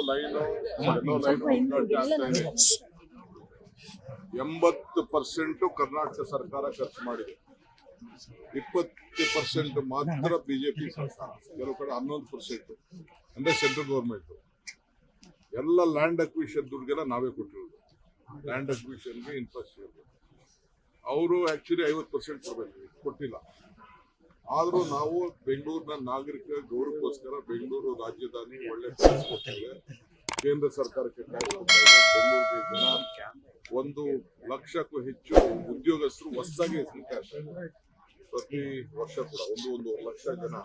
Line ಉದ್ಘಾಟನೆ ಆಗ್ತಾ ಇದೆ. 80% ಕರ್ನಾಟಕ ಸರ್ಕಾರ ಖರ್ಚು ಮಾಡಿದೆ, 20% ಮಾತ್ರ ಬಿಜೆಪಿ ಸರ್ಕಾರ, ಕೆಲವು ಕಡೆ 11% ಅಂದ್ರೆ ಸೆಂಟ್ರಲ್ ಗೌರ್ಮೆಂಟ್. ಎಲ್ಲ ಲ್ಯಾಂಡ್ ಅಕ್ವಿಷನ್ ದುಡ್ಡುಗೆಲ್ಲ ನಾವೇ ಕೊಟ್ಟಿರೋದು. ಲ್ಯಾಂಡ್ ಅಕ್ವಿಷನ್ಗೆ ಇನ್ಫ್ರಾಸ್ಟ್ರಕ್ಚರ್ ಅವರು ಆಕ್ಚುಲಿ 50% ಕೊಡಬೇಕು, ಕೊಟ್ಟಿಲ್ಲ. ಆದ್ರೂ ನಾವು ಬೆಂಗಳೂರಿನ ನಾಗರಿಕ ಗೌರವಕ್ಕೋಸ್ಕರ ಬೆಂಗಳೂರು ರಾಜಧಾನಿ ಒಳ್ಳೆ ಟ್ಯಾಕ್ಸ್ ಕೊಟ್ಟಿದೆ, ಕೇಂದ್ರ ಸರ್ಕಾರಕ್ಕೆ ಟ್ಯಾಕ್ಸ್ ಕೊಟ್ಟಿದೆ. ಬೆಂಗಳೂರಿಗೆ ಜನ 1 ಲಕ್ಷಕ್ಕೂ ಹೆಚ್ಚು ಉದ್ಯೋಗಸ್ಥರು ಹೊಸದಾಗಿ ಹೆಸರಿದ್ದಾರೆ. ಪ್ರತಿ ವರ್ಷ ಕೂಡ 1.5 ಲಕ್ಷ ಜನ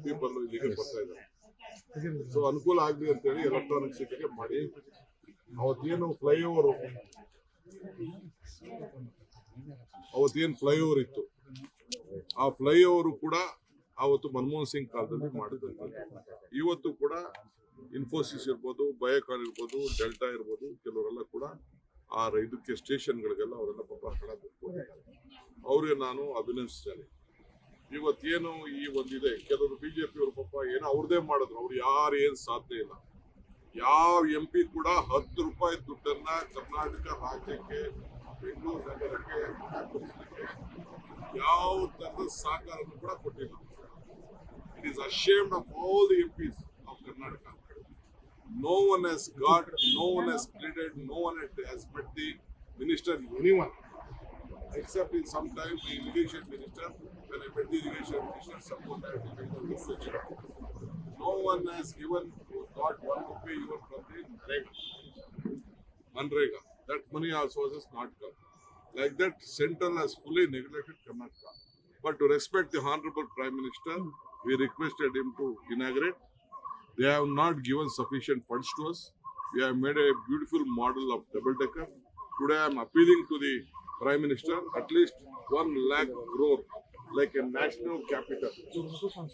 ಪೀಪಲ್ ಇಲ್ಲಿಗೆ ಬರ್ತಾ ಇದ್ದಾರೆ. ಸೊ ಅನುಕೂಲ ಆಗ್ಲಿ ಅಂತ ಹೇಳಿ ಎಲೆಕ್ಟ್ರಾನಿಕ್ ಸಿಟಿಗೆ ಮಾಡಿ. ಅವತ್ತೇನು ಫ್ಲೈಓವರ್ ಇತ್ತು, ಆ ಫ್ಲೈಓವರ್ ಕೂಡ ಅವತ್ತು ಮನಮೋಹನ್ ಸಿಂಗ್ ಕಾಲದಲ್ಲಿ ಮಾಡಿದಂತೆ. ಇವತ್ತು ಕೂಡ ಇನ್ಫೋಸಿಸ್ ಇರ್ಬೋದು, ಬಯೋಕಾನ್ ಇರ್ಬೋದು, ಡೆಲ್ಟಾ ಇರ್ಬೋದು, ಕೆಲವರೆಲ್ಲ ಕೂಡ ಆ ಇದಕ್ಕೆ ಸ್ಟೇಷನ್ಗಳಿಗೆಲ್ಲ ಅವರೆಲ್ಲ ಪಾಪ ಹಣ ಕೊಟ್ಟಿದ್ದಾರೆ. ಅವ್ರಿಗೆ ನಾನು ಅಭಿನಂದಿಸ್ತೇನೆ. ಇವತ್ತೇನು ಈ ಒಂದಿದೆ, ಕೆಲವರು ಬಿಜೆಪಿ ಅವರು ಪಾಪ ಏನೋ ಅವ್ರದೇ ಮಾಡಿದ್ರು, ಅವ್ರು ಯಾರು ಏನ್ ಸಾಧ್ಯ ಇಲ್ಲ. ಯಾವ MP ಕೂಡ 10 ರೂಪಾಯಿ ದುಡ್ಡನ್ನ ಕರ್ನಾಟಕ ರಾಜ್ಯಕ್ಕೆ, ಬೆಂಗಳೂರು ನಗರಕ್ಕೆ ಯಾವ ತರದ ಸಹಕಾರವನ್ನು ಕೂಡ ಕೊಟ್ಟಿಲ್ಲ. It is ashamed of all the MPs of Karnataka. No one has got, no one has pleaded, no one has met the minister, anyone, except in sometimes the irrigation minister. When I met the irrigation minister, support I have given the message. No one has given, got 1 rupee even from the Manrega. That money also has not come. Like that, Central has fully neglected Karnataka. But to respect the Honorable Prime Minister, we requested him to inaugurate. They have not given sufficient funds to us. We have made a beautiful model of double-decker. Today I am appealing to the Prime Minister, at least 1 lakh crore, like a national capital.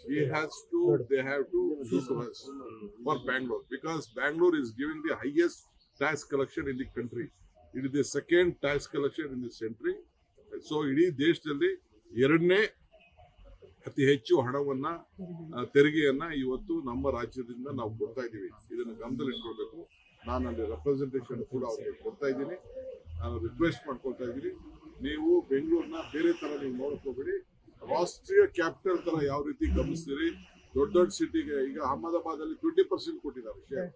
They have to do to us for Bangalore, because Bangalore is giving the highest tax collection in the country. It is the second tax collection in this country. So ಇಡೀ ದೇಶದಲ್ಲಿ 2ನೇ ಅತಿ ಹೆಚ್ಚು ಹಣವನ್ನ, ತೆರಿಗೆಯನ್ನ ಇವತ್ತು ನಮ್ಮ ರಾಜ್ಯದಿಂದ ನಾವು ಕೊಡ್ತಾ ಇದ್ದೀವಿ. ಇದನ್ನು ಗಮನದಲ್ಲಿ ಇಟ್ಕೊಳ್ಬೇಕು. ನಾನು ಅಲ್ಲಿ ರೆಪ್ರೆಸೆಂಟೇಷನ್ ಕೂಡ ಅವ್ರಿಗೆ ಕೊಡ್ತಾ ಇದ್ದೀನಿ. ನಾನು ರಿಕ್ವೆಸ್ಟ್ ಮಾಡ್ಕೊಳ್ತಾ ಇದ್ದೀನಿ, ನೀವು ಬೆಂಗಳೂರನ್ನ ಬೇರೆ ತರ ನೀವು ನೋಡ್ಕೋಬೇಡಿ. ರಾಷ್ಟ್ರೀಯ ಕ್ಯಾಪಿಟಲ್ ತರ ಯಾವ ರೀತಿ ಗಮನಿಸ್ತೀರಿ. ದೊಡ್ಡ ಸಿಟಿಗೆ ಈಗ ಅಹಮದಾಬಾದ್ ಅಲ್ಲಿ 20% ಕೊಟ್ಟಿದ್ದಾರೆ ಶೇರ್,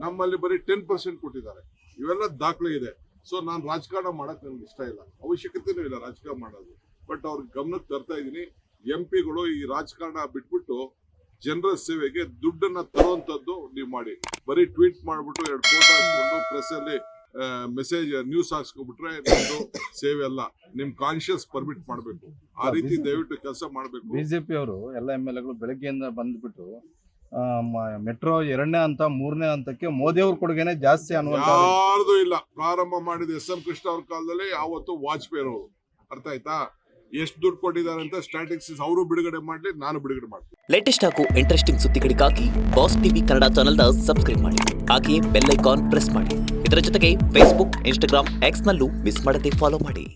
ನಮ್ಮಲ್ಲಿ ಬರೀ 10% ಕೊಟ್ಟಿದ್ದಾರೆ. ಇವೆಲ್ಲ ದಾಖಲೆ ಇದೆ. ಸೊ ನಾನು ರಾಜಕಾರಣ ಮಾಡಕ್ ನನಗೆ ಇಷ್ಟ ಇಲ್ಲ, ಅವಶ್ಯಕತೆನೂ ಇಲ್ಲ ರಾಜಕಾರಣ ಮಾಡೋದು. ಬಟ್ ಅವ್ರಿಗೆ ಗಮನಕ್ಕೆ ತರ್ತಾ ಇದ್ದೀನಿ, MPಗಳು ಈ ರಾಜಕಾರಣ ಬಿಟ್ಬಿಟ್ಟು ಜನರ ಸೇವೆಗೆ ದುಡ್ಡನ್ನ ತರುವಂತದ್ದು ನೀವು ಮಾಡಿ. ಬರೀ ಟ್ವೀಟ್ ಮಾಡ್ಬಿಟ್ಟು 2 ಫೋಟೋ ಹಾಕ್ಕೊಂಡು ಪ್ರೆಸ್ ಅಲ್ಲಿ ಮೆಸೇಜ್ ನ್ಯೂಸ್ ಹಾಕ್ಸ್ಕೊಬಿಟ್ರೆ ನಿಮ್ದು ಸೇವೆ ಅಲ್ಲ. ನಿಮ್ ಕಾನ್ಶಿಯಸ್ ಪರ್ಮಿಟ್ ಮಾಡ್ಬೇಕು. ಆ ರೀತಿ ದಯವಿಟ್ಟು ಕೆಲಸ ಮಾಡ್ಬೇಕು. ಬಿಜೆಪಿ ಅವರು ಎಲ್ಲ MLAಗಳು ಬೆಳಗ್ಗೆಯಿಂದ ಬಂದ್ಬಿಟ್ಟು ಮೆಟ್ರೋ 2ನೇ ಹಂತ 3ನೇ ಹಂತಕ್ಕೆ ಮೋದಿ ಅವ್ರ ಕೊಡುಗೆನೆ ಜಾಸ್ತಿ ಅನ್ನುವಂತ ಯಾರ್ದು ಇಲ್ಲ. ಪ್ರಾರಂಭ ಮಾಡಿದ SM ಕೃಷ್ಣ ಅವ್ರ ಕಾಲದಲ್ಲಿ ಯಾವತ್ತು ವಾಜಪೇಯಿ ಅವರು, ಅರ್ಥ ಆಯ್ತಾ, ಎಷ್ಟು ದುಡ್ಡು ಕೊಟ್ಟಿದ್ದಾರೆ ಅಂತ ಸ್ಟ್ಯಾಟಿಸ್ಟಿಕ್ಸ್ ಅವರು ಬಿಡುಗಡೆ ಮಾಡ್ಲಿ, ನಾನು ಬಿಡುಗಡೆ ಮಾಡ್ತೀನಿ. ಲೇಟೆಸ್ಟ್ ಹಾಗೂ ಇಂಟ್ರೆಸ್ಟಿಂಗ್ ಸುದ್ದಿಗಳಿಗಾಗಿ ಬಾಸ್ ಟಿವಿ ಕನ್ನಡ ಚಾನೆಲ್ನ ಸಬ್ಸ್ಕ್ರೈಬ್ ಮಾಡಿ, ಹಾಗೆಯೇ ಬೆಲ್ ಐಕಾನ್ ಪ್ರೆಸ್ ಮಾಡಿ. ಇದರ ಜೊತೆಗೆ Facebook, Instagram, X ನಲ್ಲೂ ಮಿಸ್ ಮಾಡದೆ ಫಾಲೋ ಮಾಡಿ.